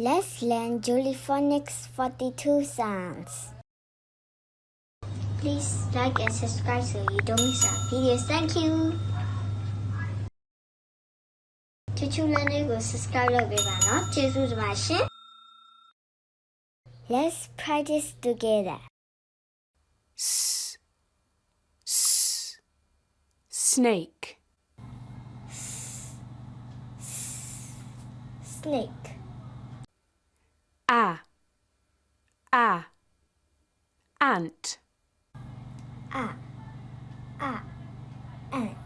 Let's learn Phonics 42 sounds. Please like and subscribe so you don't miss our videos. Thank you. Chue Learning ကို subscribe လုပ်ပေးပါနော် ကျေးဇူးတင်ပါရှင် Let's practice together. Snake. Snake. Ant. Ant.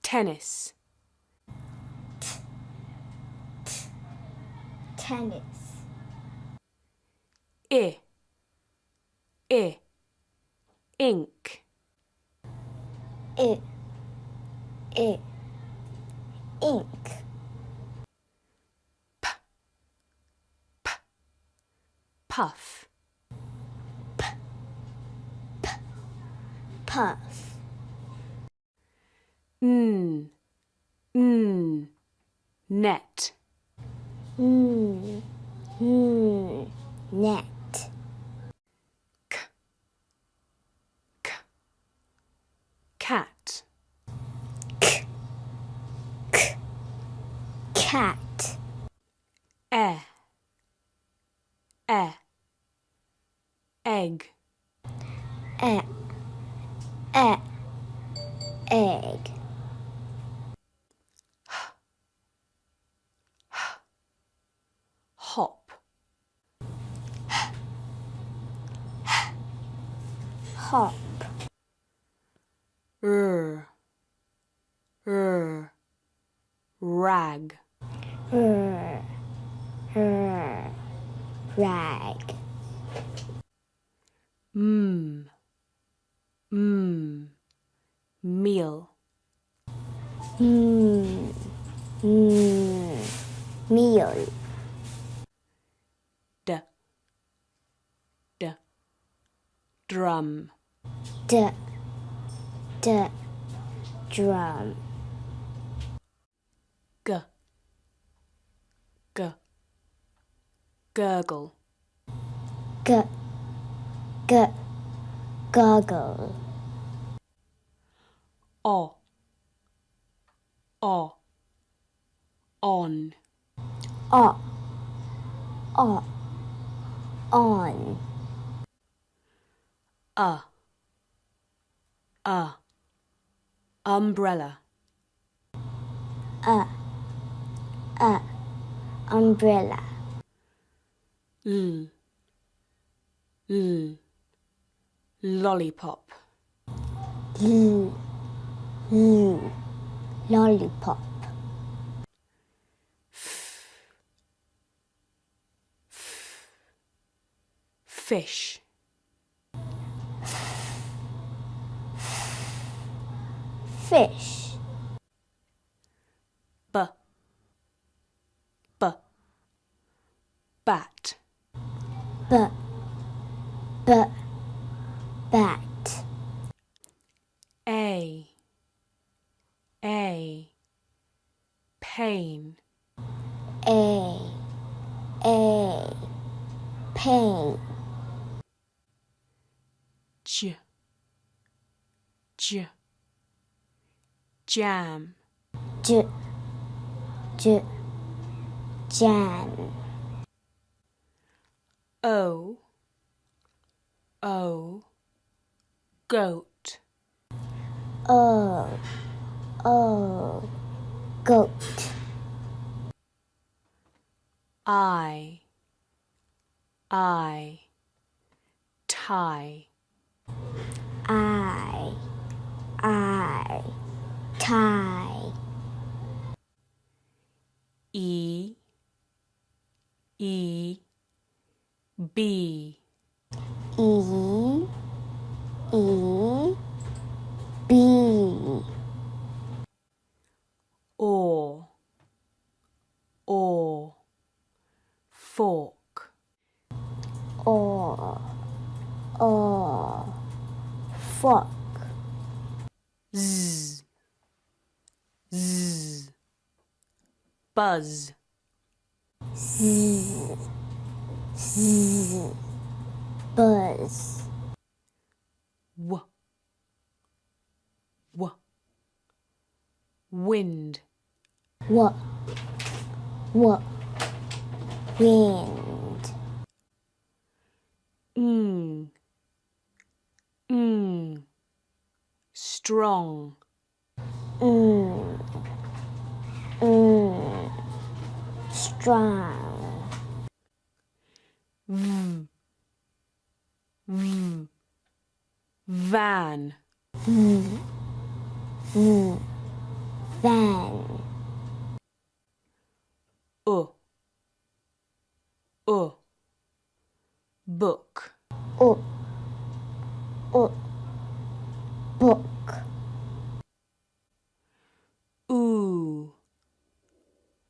Tennis. Tennis. Ink. Ink. Puff. Puff. Net. Net. Cat. Cat. Egg. Egg. Hop. Hop. Rag. Rag. Meal. Meal. Drum. Drum. Gurgle. Goggle. On. On. Umbrella. Umbrella. Lollipop. Lollipop. Fish. Fish. Bat. Bat. Pain. Pain. Jam. Jam. Goat. Goat. I. Tie. Tie. B. B. Or. Fork. Or. Fork. Z. buzz, Z, z, buzz. w, w, wind, W, w, wind. strong, Strong. v, v, van, Van. book, U, book.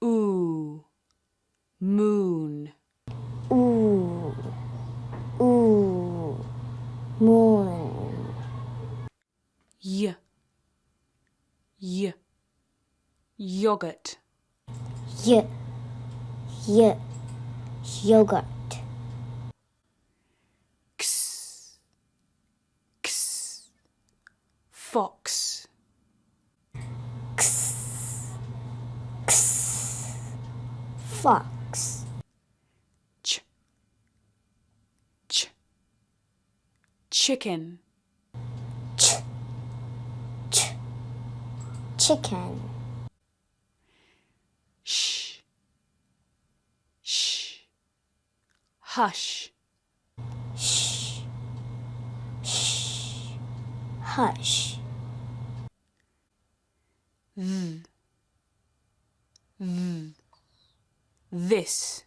ooh, moon, Ooh, moon. yogurt, Y, yogurt. x, fox, Fox. chicken, Chicken. sh, hush, Hush. this,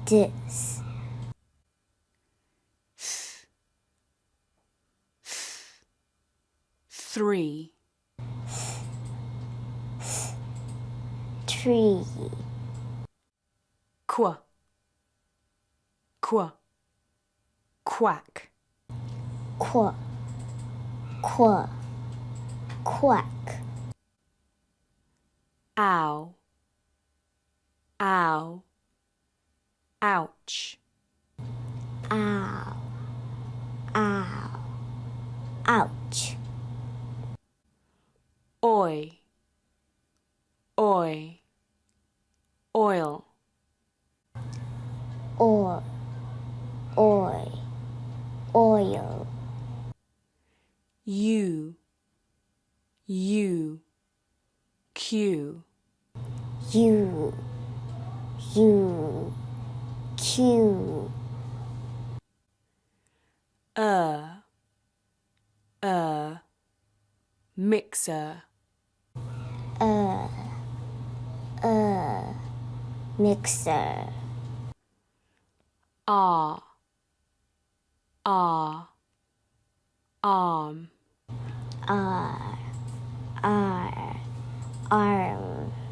This. 3, Tree. quack, Qu, quack. ow, ouch, Ow, ouch. oi, oil, Oil, oil. you, Q, Q. mixer, Mixer. arm, R, arm.